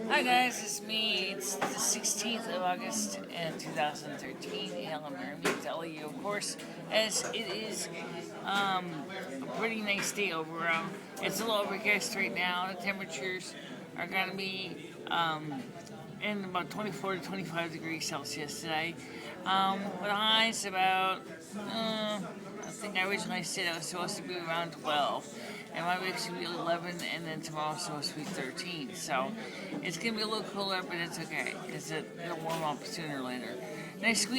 Hi guys, it's me. It's the 16th of August in 2013, and I'm here to tell you, of course, as it is a pretty nice day overall. It's a little overcast right now. The temperatures are going to be in about 24 to 25 degrees Celsius today. With highs about, I think I originally said it was supposed to be around 12. And my week's going to be 11, and then tomorrow's supposed to be 13. So it's going to be a little cooler, but it's okay, because it'll warm up sooner or later. By next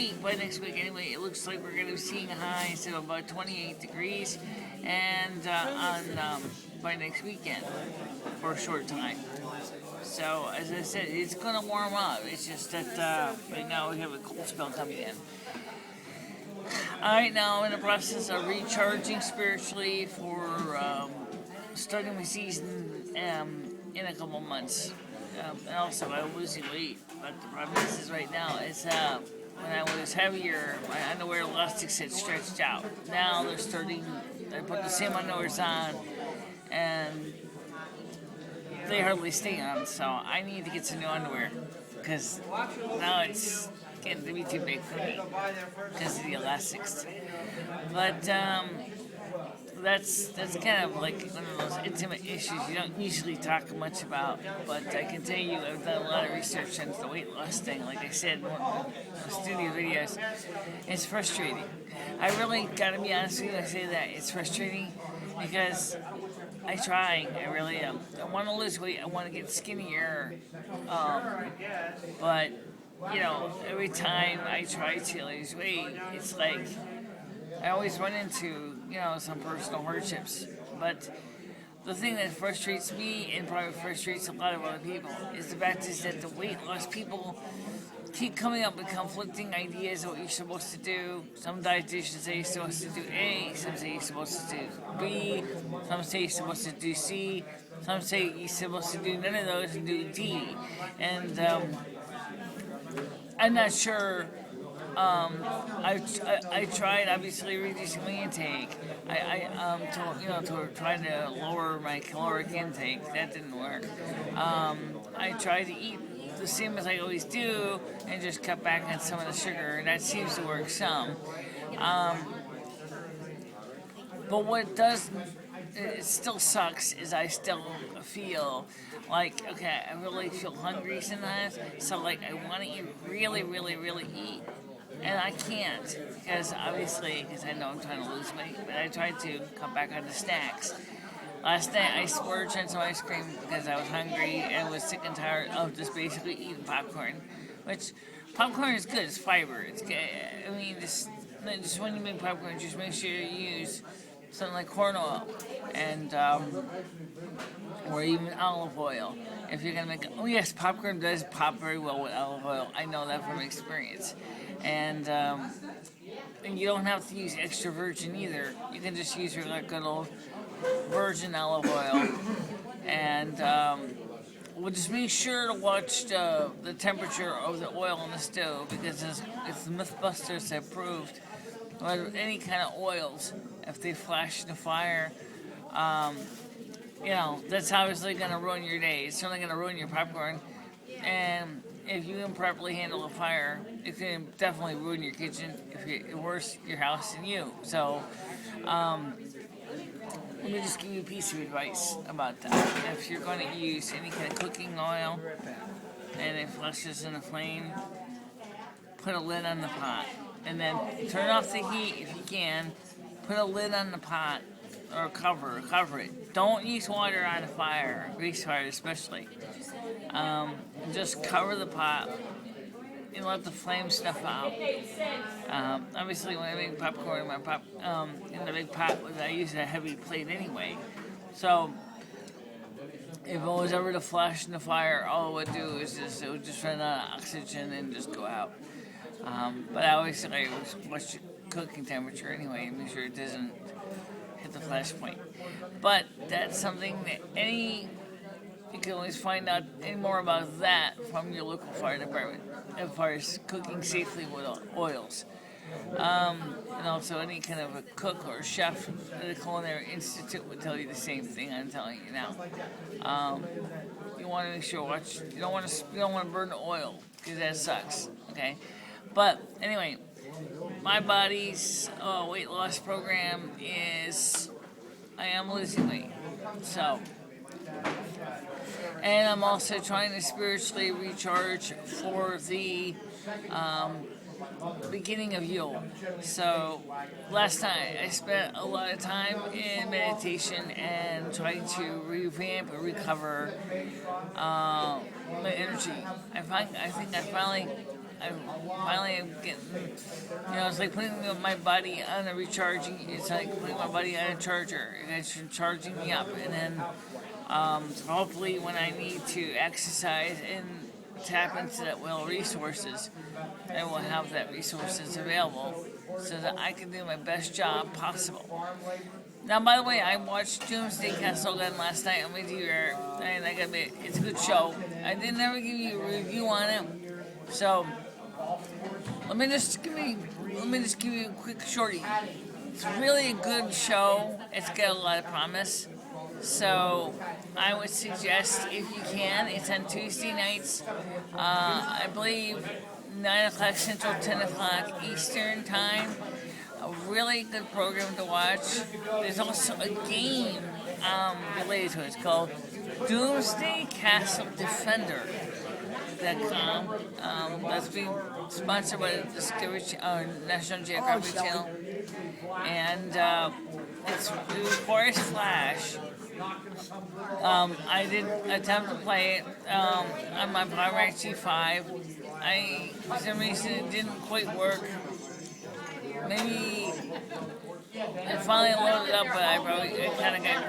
week anyway, it looks like we're going to be seeing highs of about 28 degrees, and by next weekend for a short time. So, as I said, it's going to warm up. It's just that right now we have a cold spell coming in. Right now, I'm in the process of recharging spiritually for starting my season in a couple months. And also, I'm losing weight. But the problem is right now, is when I was heavier, my underwear elastics had stretched out. Now they're starting, I put the same underwears on, and they hardly stay on. So I need to get some new underwear, because now it's getting to be too big for me because of the elastics. But that's kind of like one of those intimate issues you don't usually talk much about. But I can tell you, I've done a lot of research into the weight loss thing. Like I said in one of the studio videos, it's frustrating. I really got to be honest with you. I say that it's frustrating because I really am. I want to lose weight. I want to get skinnier. But every time I try to lose weight, it's like I always run into, some personal hardships. But the thing that frustrates me and probably frustrates a lot of other people is the fact is that the weight loss people keep coming up with conflicting ideas of what you're supposed to do. Some dietitians say you're supposed to do A, some say you're supposed to do B, some say you're supposed to do C, some say you're supposed to do none of those and do D. And I'm not sure. I tried obviously reducing my intake. To try to lower my caloric intake. That didn't work. I tried to eat the same as I always do and just cut back on some of the sugar, and that seems to work some. But it still sucks is I still feel like, okay, I really feel hungry sometimes, so like I want to eat really, really, really eat. And I can't, because I know I'm trying to lose weight, but I tried to cut back on the snacks. Last night I splurged on some ice cream because I was hungry and was sick and tired of just basically eating popcorn. Which, popcorn is good, it's fiber. It's good. I mean, just when you make popcorn, just make sure you use something like corn oil and or even olive oil. If you're gonna yes, popcorn does pop very well with olive oil. I know that from experience, and you don't have to use extra virgin either. You can just use your good old virgin olive oil, and we'll just make sure to watch the temperature of the oil on the stove, because it's the Mythbusters have proved with any kind of oils, if they flash in the fire, that's obviously going to ruin your day. It's certainly going to ruin your popcorn. And if you improperly handle a fire, it can definitely ruin your kitchen, worse, your house and you. So, let me just give you a piece of advice about that. If you're going to use any kind of cooking oil and it flushes in a flame, put a lid on the pot. And then turn off the heat if you can. Put a lid on the pot or cover it. Don't use water on the fire, grease fire especially. Just cover the pot and let the flame snuff out. Obviously, when I make popcorn in the big pot, I use a heavy plate anyway. So if it was ever to flash in the fire, all it would do is it would just run out of oxygen and just go out. But I always say watch the cooking temperature anyway and make sure it doesn't hit the flash point. But that's something that you can always find out any more about that from your local fire department as far as cooking safely with oils. And also any kind of a cook or a chef at the Culinary Institute would tell you the same thing I'm telling you now. You want to make sure you don't want to burn the oil because that sucks. Okay, but anyway, my body's weight loss program is I am losing weight, so. And I'm also trying to spiritually recharge for the beginning of Yule. So last night I spent a lot of time in meditation and trying to revamp and recover my energy. I think I finally am getting, it's like putting my body on a recharging, it's like putting my body on a charger, and it's charging me up, and then hopefully when I need to exercise and tap into that well resources, I will have that resources available so that I can do my best job possible. Now, by the way, I watched Doomsday Castle again last night on my DVR, and I gotta admit, it's a good show. I didn't ever give you a review on it, so let me just give you a quick shorty. It's really a good show. It's got a lot of promise. So I would suggest, if you can, it's on Tuesday nights, I believe 9 o'clock Central, 10 o'clock Eastern time. A really good program to watch. There's also a game related to it. It's called Doomsday Castle Defender.com. That's being sponsored by the Discovery National Geographic Channel, and it requires Flash. I did attempt to play it on my Power G5. For some reason, it didn't quite work. Maybe I finally loaded it up, but I kind of got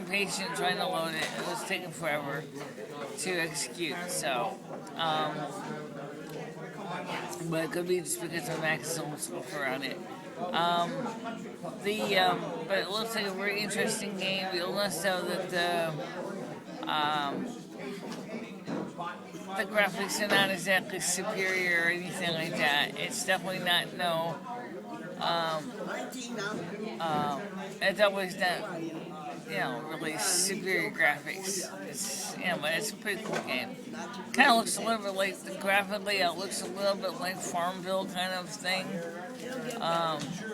impatient trying to load it. It was taking forever to execute. So, but it could be just because my Mac is almost buffer on it. But it looks like a very interesting game. You'll notice though that the graphics are not exactly superior or anything like that. It's definitely not it's always not really superior graphics. But it's a pretty cool game. Kind of looks a little bit like graphically. It looks a little bit like Farmville kind of thing.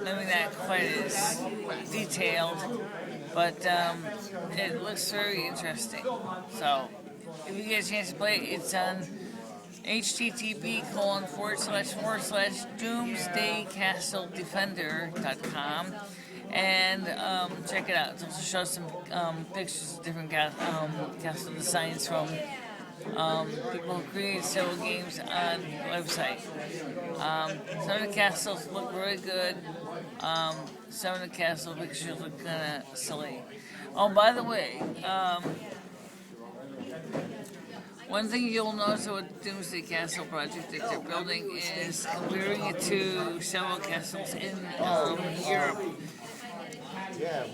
Maybe not quite as detailed, but it looks very interesting. So if you get a chance to play it, it's on http://doomsdaycastledefender.com, and check it out. It also shows some pictures of different castle designs from people who created several games on the website. Some of the castles look really good. Some of the castle pictures look kind of silly. Oh, by the way, one thing you'll notice with Doomsday Castle project that they're building is comparing it to several castles in Europe. I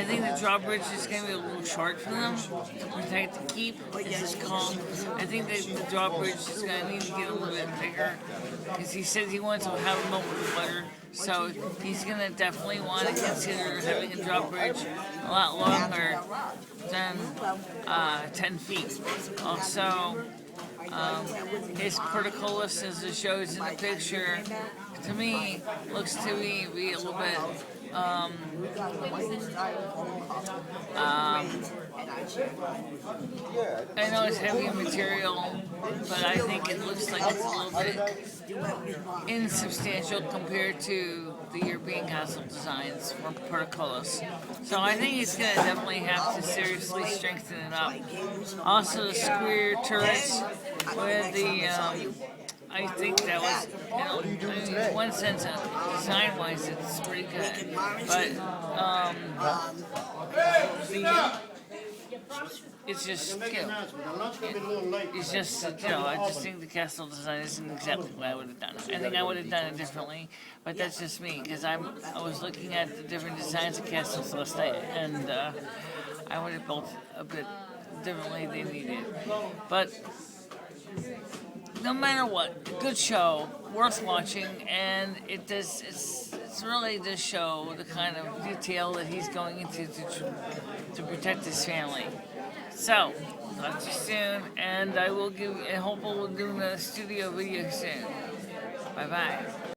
think the drawbridge is going to be a little short for them to protect the keep. This is called. I think that the drawbridge is going to need to get a little bit bigger because he said he wants to have a multiple footer. So he's going to definitely want to consider having a drawbridge a lot longer than 10 feet. Also, his portcullis, as it shows in the picture, to me, looks to me be a little bit I know it's heavy material, but I think it looks like it's a little bit insubstantial compared to the European castle designs for portcullis. So I think he's going to definitely have to seriously strengthen it up. Also, the square turrets with the I think that was, in one sense, design-wise, it's pretty good. But it's just, it's just, I just think the castle design isn't exactly what I would have done. I think I would have done it differently, but that's just me, because I was looking at the different designs of castles last night, and I would have built a bit differently than needed. But no matter what, good show, worth watching, and it's really does show the kind of detail that he's going into to protect his family. So, talk to you soon, and I hope we'll do another studio video soon. Bye bye.